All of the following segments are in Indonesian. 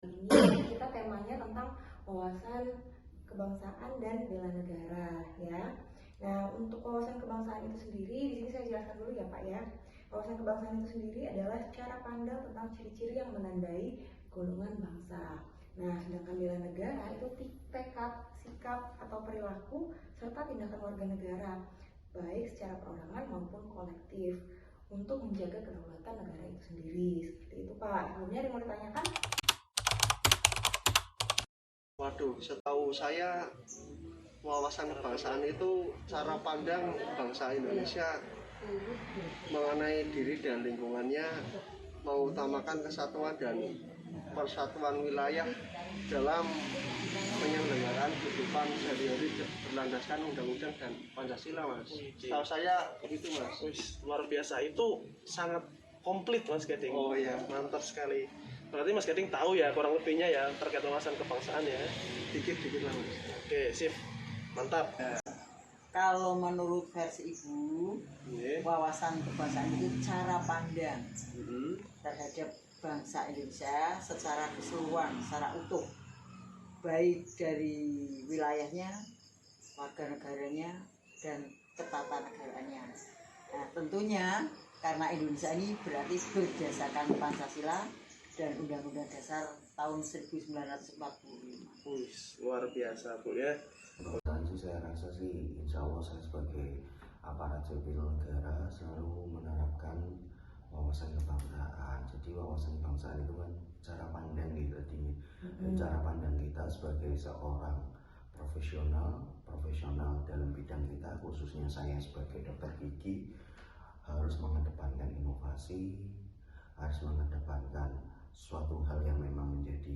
Ini kita temanya tentang wawasan kebangsaan dan bela negara ya. Nah, untuk wawasan kebangsaan itu sendiri di sini saya jelaskan dulu ya Pak ya. Wawasan kebangsaan itu sendiri adalah cara pandang tentang ciri-ciri yang menandai golongan bangsa. Nah, sedangkan bela negara itu tekad, sikap atau perilaku serta tindakan warga negara baik secara perorangan maupun kolektif untuk menjaga kedaulatan negara itu sendiri. Seperti itu Pak. Sebelumnya ada yang mau ditanyakan? Waduh, setahu saya wawasan kebangsaan itu cara pandang bangsa Indonesia mengenai diri dan lingkungannya, mengutamakan kesatuan dan persatuan wilayah dalam penyelenggaraan kehidupan sehari-hari berlandaskan undang-undang dan Pancasila, Mas. Setahu saya begitu, Mas. Luar biasa, itu sangat komplit Mas Gading. Oh iya, Mantap sekali. Berarti Mas Gading tahu ya kurang lebihnya ya terkait wawasan kebangsaan ya. dikit-dikit lah, Mas. Oke, sip. Mantap. Kalau menurut versi Ibu, wawasan kebangsaan itu cara pandang terhadap bangsa Indonesia secara keseluruhan, secara utuh, baik dari wilayahnya, warga negaranya, dan ketatanegaranya. Nah, tentunya karena Indonesia ini berarti berdasarkan Pancasila dan Undang-Undang Dasar tahun 1945. Luar biasa Bu ya. Saya rasa sih insya Allah saya sebagai aparat sipil negara selalu menerapkan wawasan kebangsaan. Jadi wawasan kebangsaan itu kan cara pandang kita cara pandang kita sebagai seorang profesional dalam bidang kita, khususnya saya sebagai dokter gigi harus mengedepankan inovasi, harus mengedepankan suatu hal yang memang menjadi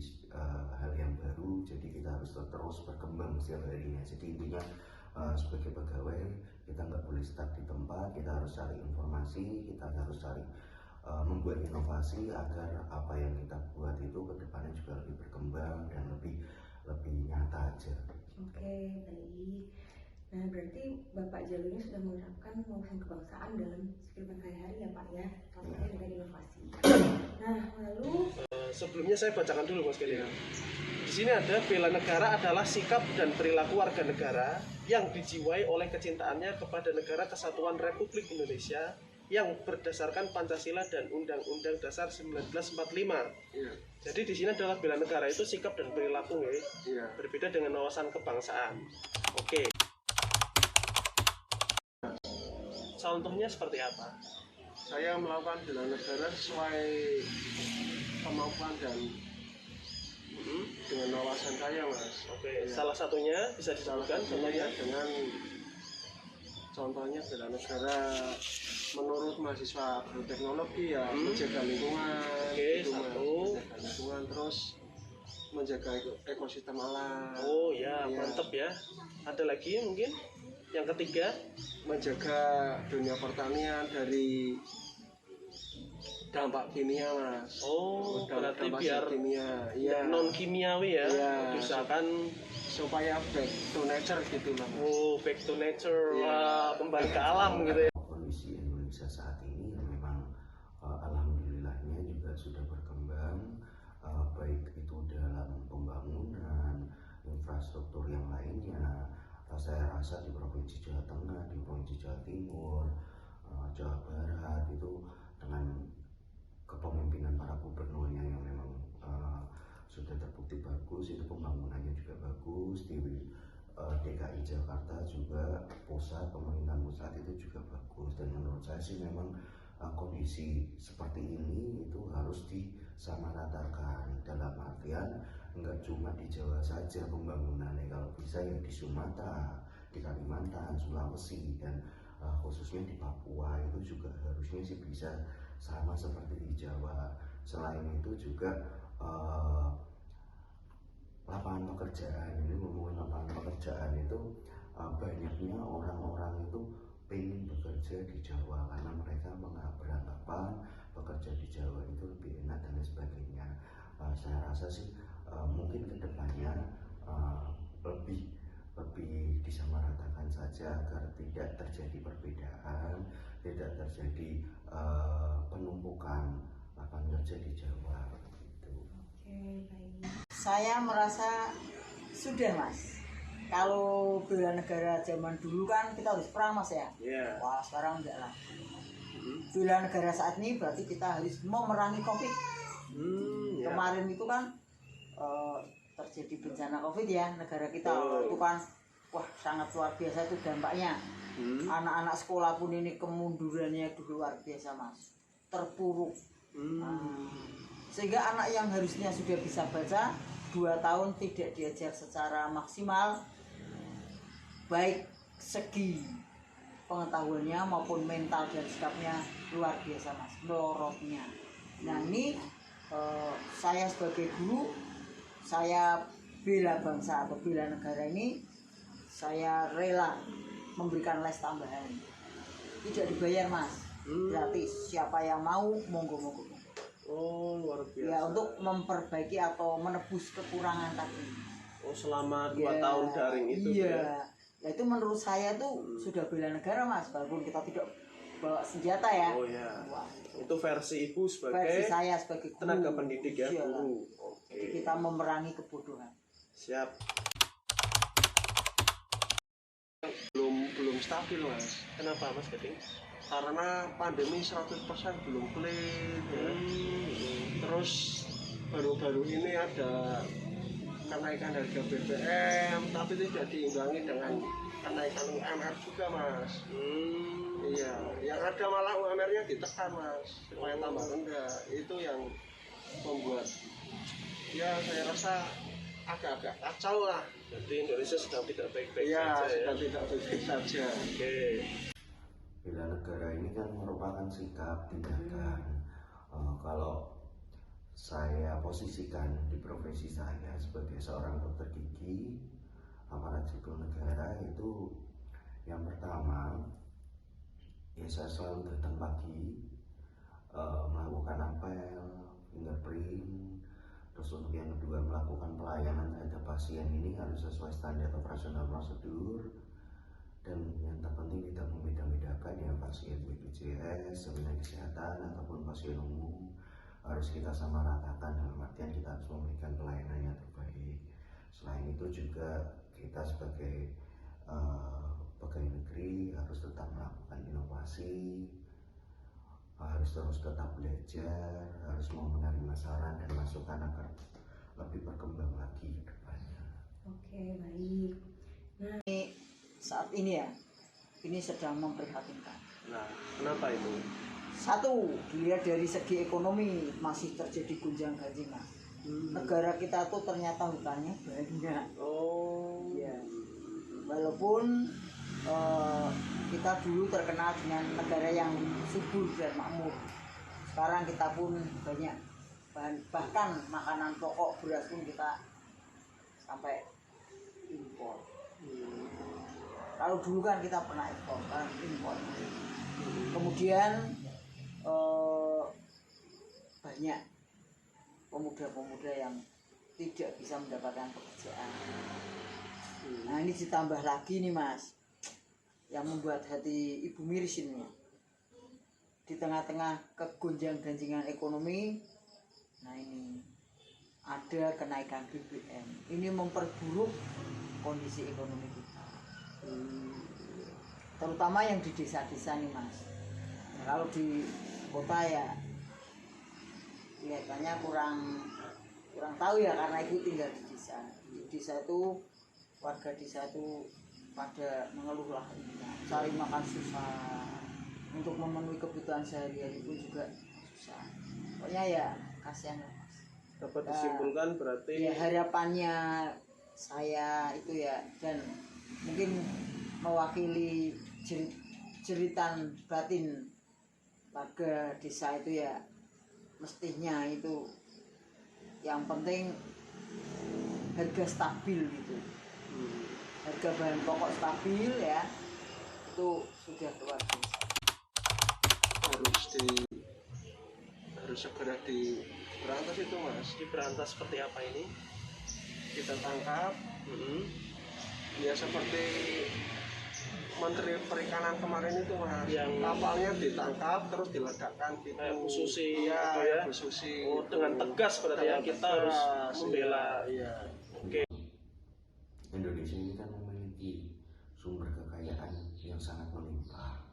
hal yang baru. Jadi kita harus terus berkembang setiap harinya. Jadi intinya sebagai pegawai kita nggak boleh stuck di tempat, kita harus cari informasi, kita harus cari membuat inovasi agar apa yang kita buat itu ke depannya juga lebih berkembang dan lebih nyata aja. Oke, baik. Nah, berarti Bapak Jalu ini sudah menerapkan wawasan kebangsaan dalam kehidupan sehari-hari ya Pak ya, contohnya dengan inovasi. Nah, lalu Sebelumnya saya bacakan dulu Mas Gading. Di sini ada bela negara adalah sikap dan perilaku warga negara yang dijiwai oleh kecintaannya kepada negara kesatuan Republik Indonesia yang berdasarkan Pancasila dan Undang-Undang Dasar 1945. Iya. Jadi di sini adalah bela negara itu sikap dan perilaku ya. Iya. Berbeda dengan wawasan kebangsaan. Oke. Contohnya seperti apa? Saya melakukan bela negara sesuai kemampuan dan dengan wawasan saya, Mas. Oke, salah satunya bisa disebutkan contohnya. Dengan contohnya bela negara menurut mahasiswa agroteknologi ya, menjaga lingkungan. Oke, gitu, Mas. satu. Menjaga lingkungan, terus menjaga ekosistem alam. Oh ya, mantep ya. Ada lagi mungkin? Yang ketiga, menjaga dunia pertanian dari dampak kimia, Mas. oh berarti dampak biar kimia, iya, non kimiawi ya, Iya. misalkan supaya back to nature gitu lah, Mas. oh back to nature, Iya. kembali ke alam gitu ya. Kondisi Indonesia saat ini memang alhamdulillahnya juga sudah berkembang, baik itu dalam pembangunan infrastruktur yang lainnya. Saya rasa di Provinsi Jawa Tengah, di Provinsi Jawa Timur, Jawa Barat itu dengan kepemimpinan para gubernurnya yang memang sudah terbukti bagus, itu pembangunannya juga bagus. Di DKI Jakarta juga pemerintahan pusat itu juga bagus, dan menurut saya sih memang kondisi seperti ini itu harus disamaratakan, dalam artian enggak cuma di Jawa saja pembangunannya, kalau bisa ya di Sumatera, di Kalimantan, Sulawesi, dan khususnya di Papua itu juga harusnya sih bisa sama seperti di Jawa. Selain itu juga lapangan pekerjaan, ini ngomongin lapangan pekerjaan itu banyaknya orang-orang itu pengen bekerja di Jawa karena mereka beranggapan bekerja di Jawa itu lebih enak dan lain sebagainya. Saya rasa sih mungkin kedepannya lebih disamaratakan saja agar tidak terjadi perbedaan, tidak terjadi penumpukan lapangan kerja di Jawa. Gitu. Oke, baik. Saya merasa sudah Mas. Kalau bela negara zaman dulu kan kita harus perang Mas ya. Iya. Wah sekarang enggak lah. Bela negara saat ini berarti kita harus memerangi COVID. Ya. Kemarin itu kan terjadi bencana COVID ya negara kita. Oh. Itu kan wah sangat luar biasa itu dampaknya. Anak-anak sekolah pun ini kemundurannya itu luar biasa Mas. Terpuruk. Sehingga anak yang harusnya sudah bisa baca 2 tahun tidak diajar secara maksimal, baik segi pengetahuannya maupun mental dan sikapnya luar biasa Mas, melorotnya. Nah ini saya sebagai guru, saya bela bangsa atau bela negara ini, saya rela memberikan les tambahan, tidak dibayar Mas, gratis. Siapa yang mau monggo. Oh luar biasa. Ya untuk memperbaiki atau menebus kekurangan tadi. Oh selama 2 Ya, tahun daring itu iya. ya. Nah itu menurut saya tuh sudah bela negara Mas, walaupun kita tidak bawa senjata ya. Oh ya. Wah, Itu versi ibu versi sebagai saya sebagai guru. tenaga pendidik ya, Iya. guru. Jadi Oke. kita memerangi kebodohan. Siap. Belum stabil Mas. Kenapa Mas Gading? Karena pandemi 100% belum clear ya. Terus baru-baru ini ada kenaikan harga BBM tapi tidak diimbangi dengan kenaikan UMR juga Mas. Iya, yang ada malah UMR-nya ditekan Mas supaya tambah rendah. Itu yang membuat ya saya rasa agak-agak kacau lah. Jadi Indonesia sedang tidak baik-baik Iya, saja ya. sudah tidak baik saja. Oke. Bela negara ini kan merupakan sikap tindakan. Kalau saya posisikan di profesi saya sebagai seorang dokter gigi, aparat sipil negara itu yang pertama ya saya selalu datang pagi, melakukan apel, fingerprint. Terus untuk yang kedua melakukan pelayanan terhadap pasien ini harus sesuai standar operasional prosedur. Dan yang terpenting tidak membeda-bedakan ya pasien BPJS, jaminan kesehatan ataupun pasien umum harus kita samaratakan, dalam artian kita harus memberikan pelayanan yang terbaik. Selain itu juga kita sebagai pegawai negeri harus tetap melakukan inovasi, harus terus tetap belajar, harus mau menerima saran dan masukan agar lebih berkembang lagi ke depannya. Oke, baik. Saat ini ya, ini sedang memprihatinkan. Nah, kenapa itu? Satu, dilihat dari segi ekonomi masih terjadi gonjang-ganjing Mas. Negara kita tuh ternyata hutannya banyak. Oh. Ya. Walaupun kita dulu terkenal dengan negara yang subur dan makmur. Sekarang kita pun banyak bahkan makanan pokok, beras pun kita sampai impor. Kalau dulu kan kita pernah ekspor, sekarang impor. Kemudian banyak pemuda-pemuda yang tidak bisa mendapatkan pekerjaan. Nah ini ditambah lagi nih Mas, yang membuat hati ibu miris ini. Di tengah-tengah kegonjang-ganjingan ekonomi, nah ini ada kenaikan BBM. Ini memperburuk kondisi ekonomi kita. Terutama yang di desa-desa nih Mas. Nah, kalau di kota ya kelihatannya kurang tahu ya, karena ibu tinggal di desa. Di desa itu warga desa itu pada mengeluh lah, cari makan susah, untuk memenuhi kebutuhan sehari-hari pun juga susah. Pokoknya ya kasihan lah Mas. Dapat disimpulkan berarti Ya harapannya saya itu ya, dan mungkin mewakili jeritan batin warga desa itu ya, mestinya itu yang penting harga stabil gitu. Harga bahan pokok stabil ya, itu sudah luar biasa. Harus segera diberantas itu Mas. diberantas seperti apa ini? Kita tangkap ya seperti Menteri Perikanan kemarin itu Mas, Yang- kapalnya ditangkap terus diledakkan gitu. Kayak Bu Susi Iya, gitu ya. Bu Susi Oh, gitu. dengan tegas berarti ya Dengan kita tegas, harus membela. Iya. Indonesia ini kan memiliki sumber kekayaan yang sangat melimpah,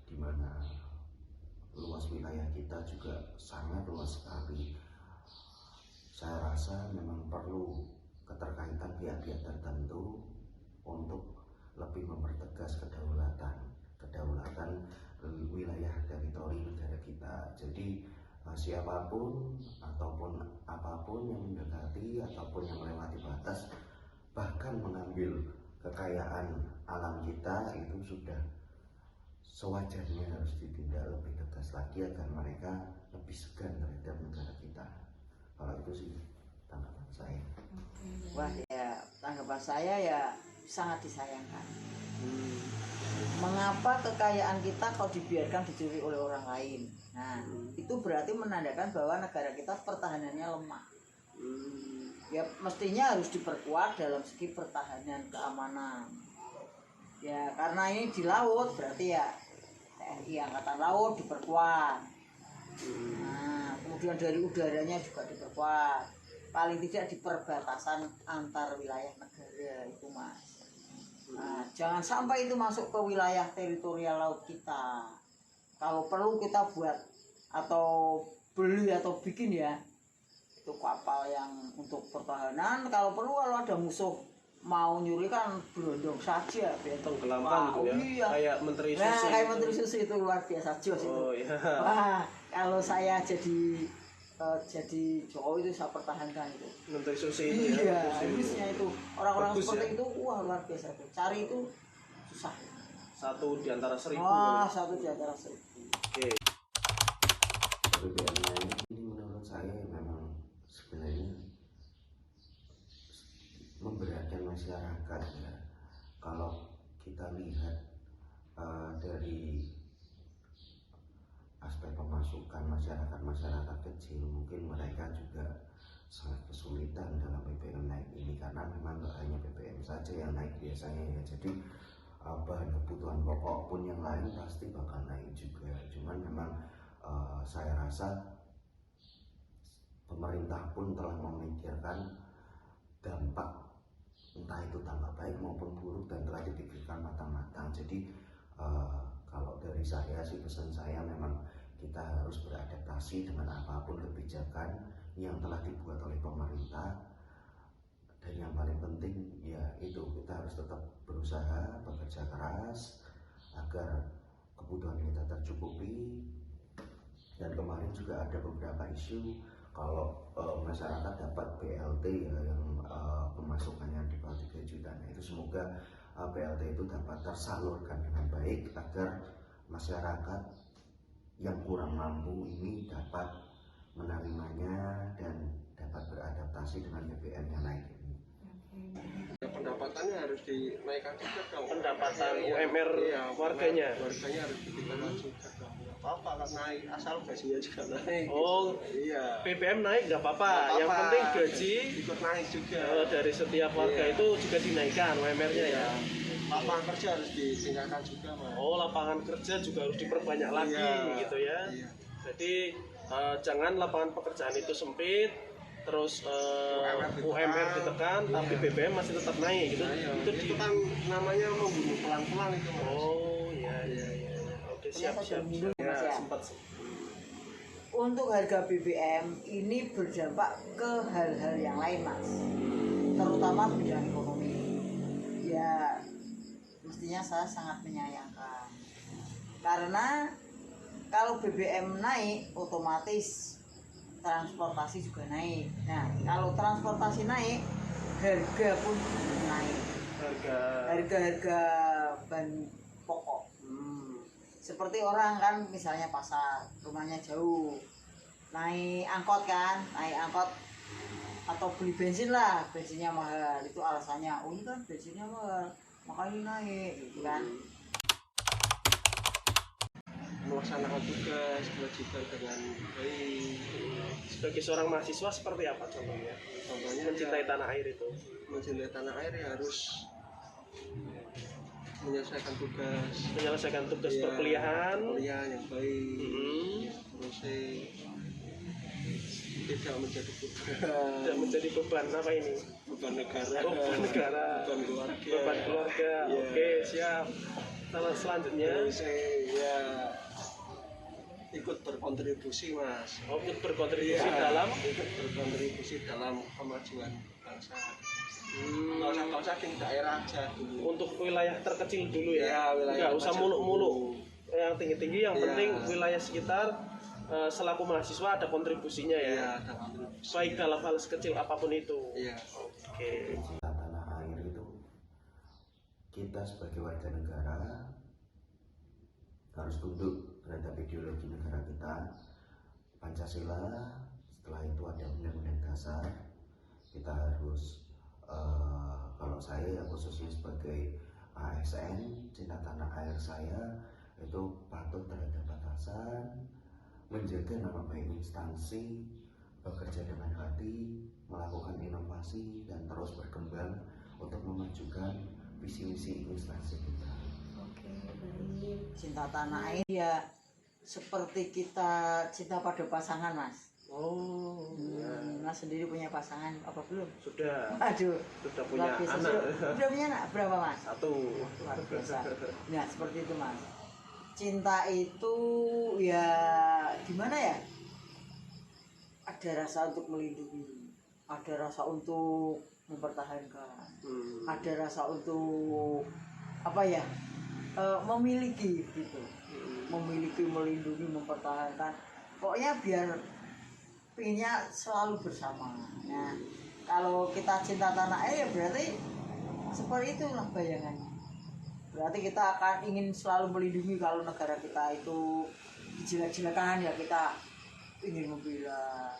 di mana luas wilayah kita juga sangat luas sekali. Saya rasa memang perlu keterkaitan pihak-pihak tertentu untuk lebih mempertegas kedaulatan wilayah teritori negara kita. Jadi siapapun ataupun apapun yang mendekati ataupun yang melewati batas, bahkan mengambil kekayaan alam kita, itu sudah sewajarnya harus ditindak lebih tegas lagi agar mereka lebih segan terhadap negara kita. Kalau itu sih tanggapan saya. Wah ya, tanggapan saya ya sangat disayangkan. Mengapa kekayaan kita kalau dibiarkan dicuri oleh orang lain? Nah, itu berarti menandakan bahwa negara kita pertahanannya lemah. Ya mestinya harus diperkuat dalam segi pertahanan keamanan. Ya karena ini di laut berarti ya TNI Angkatan Laut diperkuat. Nah, kemudian dari udaranya juga diperkuat. Paling tidak di perbatasan antar wilayah negara itu Mas. Nah, jangan sampai itu masuk ke wilayah teritorial laut kita. Kalau perlu kita buat atau beli atau bikin ya itu kapal yang untuk pertahanan. Kalau perlu kalau ada musuh mau nyuri kan berondong saja Tenggelamkan gitu ya. Iya. Kayak Menteri Susi. Nah, kayak gitu. Menteri Susi itu luar biasa jos itu. Oh iya. Wah, kalau saya jadi Jokowi itu saya pertahankan itu. Menteri Susi itu ya. Iya, Susi. harusnya itu orang-orang Bagus seperti ya. itu wah luar biasa itu. Cari itu susah. Satu di antara 1000. Wah, gitu. satu di antara 1000. Oke. BBM ini menurut saya memang sebenarnya memberatkan masyarakat ya. Kalau kita lihat dari aspek pemasukan masyarakat kecil, mungkin mereka juga sangat kesulitan dalam BBM naik ini, karena memang nggak hanya BBM saja yang naik biasanya ya. Jadi bahan kebutuhan pokok pun yang lain pasti bakal naik juga. Cuman memang saya rasa pemerintah pun telah memikirkan dampak, entah itu dampak baik maupun buruk, dan telah dipikirkan matang-matang. Jadi kalau dari saya sih, pesan saya memang kita harus beradaptasi dengan apapun kebijakan yang telah dibuat oleh pemerintah. Dan yang paling penting ya itu, kita harus tetap berusaha, bekerja keras agar kebutuhan kita tercukupi. Dan kemarin juga ada beberapa isu kalau masyarakat dapat BLT ya, yang pemasukannya di bawah 3 juta. Nah, itu semoga BLT itu dapat tersalurkan dengan baik agar masyarakat yang kurang mampu ini dapat menerimanya dan dapat beradaptasi dengan BBM yang naik ini. Ya, pendapatannya harus dinaikkan juga dong. Pendapatan Iya, UMR iya, warganya. Warganya harus ditingkatkan juga dong. Nggak apa-apa kan naik, asal gajinya juga naik. Oh, Iya. BBM naik nggak apa-apa. Nggak Yang apa-apa. penting gaji Ikut naik juga. dari setiap warga Iya. itu juga dinaikkan UMR-nya ya. Lapangan kerja harus ditingkatkan juga Mas. Oh, lapangan kerja juga harus diperbanyak lagi Iya, gitu ya. iya. Jadi jangan lapangan pekerjaan itu sempit, terus UMR ditekan, tapi Iya. BBM masih tetap naik gitu. Nah, iya. Itu Itu kan namanya membunuh pelan-pelan itu Mas. Oh, iya iya iya. Oke, siap Saya siap. minum, Ya, Mas, ya. sempat. Untuk harga BBM ini berdampak ke hal-hal yang lain Mas, terutama bidang ekonomi. Ya mestinya saya sangat menyayangkan, karena kalau BBM naik otomatis transportasi juga naik. Nah kalau transportasi naik, harga pun naik, harga bahan pokok. Seperti orang kan misalnya pasar, rumahnya jauh, naik angkot atau beli bensin lah, bensinnya mahal, itu alasannya, oh ini kan bensinnya mahal makanya naik gitu kan. Melaksanakan tugas kewajiban dengan baik. Sebagai seorang mahasiswa seperti apa contohnya? Contohnya Mencintai tanah air itu. mencintai tanah air ya harus menyelesaikan tugas Ya, perkuliahan. kuliah yang baik. Mm-mm. Ya, terus tidak menjadi beban apa ini? beban negara, Beban negara, beban keluarga. beban keluarga. Ya. Oke, siap. Selanjutnya Terus ya ikut berkontribusi, Mas. ikut berkontribusi Iya, dalam ikut berkontribusi dalam kemajuan bangsa. Nggak usah di daerah aja dulu. untuk wilayah terkecil dulu ya. Iya, wilayah Nggak usah terkecil muluk-muluk. dulu. Yang tinggi-tinggi, yang Iya. penting wilayah sekitar selaku mahasiswa ada kontribusinya ya. Iya, ada kontribusi. Baik dalam hal sekecil apapun itu. Iya. Oke. Cinta tanah air itu kita sebagai warga negara harus tunduk terhadap ideologi negara kita, Pancasila. Setelah itu ada Undang-Undang Dasar. Kita harus kalau saya khususnya sebagai ASN, cinta tanah air saya itu patuh terhadap batasan, menjaga nama baik instansi, bekerja dengan hati, melakukan inovasi dan terus berkembang untuk memajukan visi misi instansi kita. Oke, baik. Cinta tanah air ya seperti kita cinta pada pasangan, Mas. Oh, Mas sendiri punya pasangan apa belum? sudah Aduh, punya luar biasa. anak. Sudah punya anak berapa, Mas? 1. Luar biasa. Nah, seperti itu, Mas. Cinta itu ya gimana ya? Ada rasa untuk melindungi, ada rasa untuk mempertahankan, ada rasa untuk apa ya? Memiliki gitu. Memiliki, melindungi, mempertahankan. Pokoknya biar pinginnya selalu bersama. Nah, kalau kita cinta tanah air ya berarti seperti itulah bayangannya. Berarti kita akan ingin selalu melindungi kalau negara kita itu dijelek-jelekan ya kita ingin membela.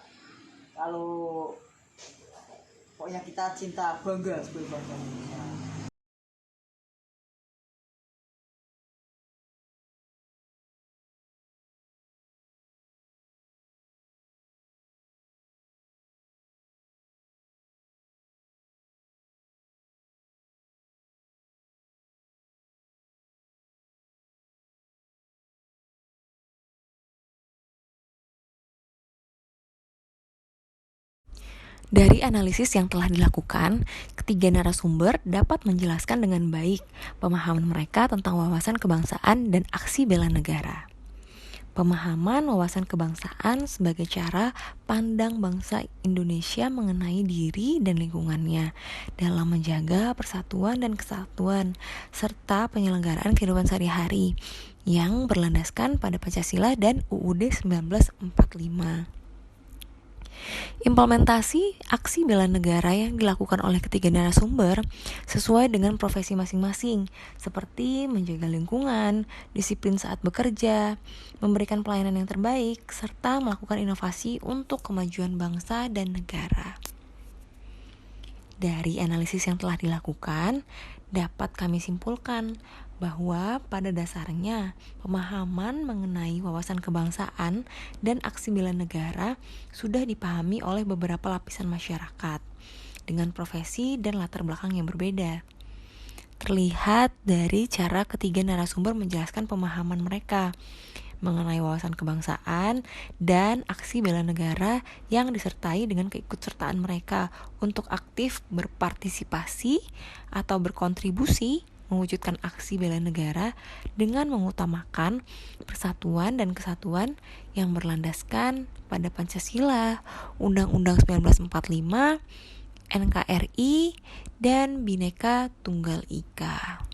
Kalau pokoknya kita cinta bangga sebagai bangsa Indonesia. Dari analisis yang telah dilakukan, ketiga narasumber dapat menjelaskan dengan baik pemahaman mereka tentang wawasan kebangsaan dan aksi bela negara. Pemahaman wawasan kebangsaan sebagai cara pandang bangsa Indonesia mengenai diri dan lingkungannya dalam menjaga persatuan dan kesatuan serta penyelenggaraan kehidupan sehari-hari yang berlandaskan pada Pancasila dan UUD 1945. Implementasi aksi bela negara yang dilakukan oleh ketiga narasumber sesuai dengan profesi masing-masing, seperti menjaga lingkungan, disiplin saat bekerja, memberikan pelayanan yang terbaik, serta melakukan inovasi untuk kemajuan bangsa dan negara. Dari analisis yang telah dilakukan, dapat kami simpulkan bahwa pada dasarnya pemahaman mengenai wawasan kebangsaan dan aksi bela negara sudah dipahami oleh beberapa lapisan masyarakat dengan profesi dan latar belakang yang berbeda. Terlihat dari cara ketiga narasumber menjelaskan pemahaman mereka mengenai wawasan kebangsaan dan aksi bela negara yang disertai dengan keikutsertaan mereka untuk aktif berpartisipasi atau berkontribusi mewujudkan aksi bela negara dengan mengutamakan persatuan dan kesatuan yang berlandaskan pada Pancasila, Undang-Undang 1945, NKRI, dan Bhinneka Tunggal Ika.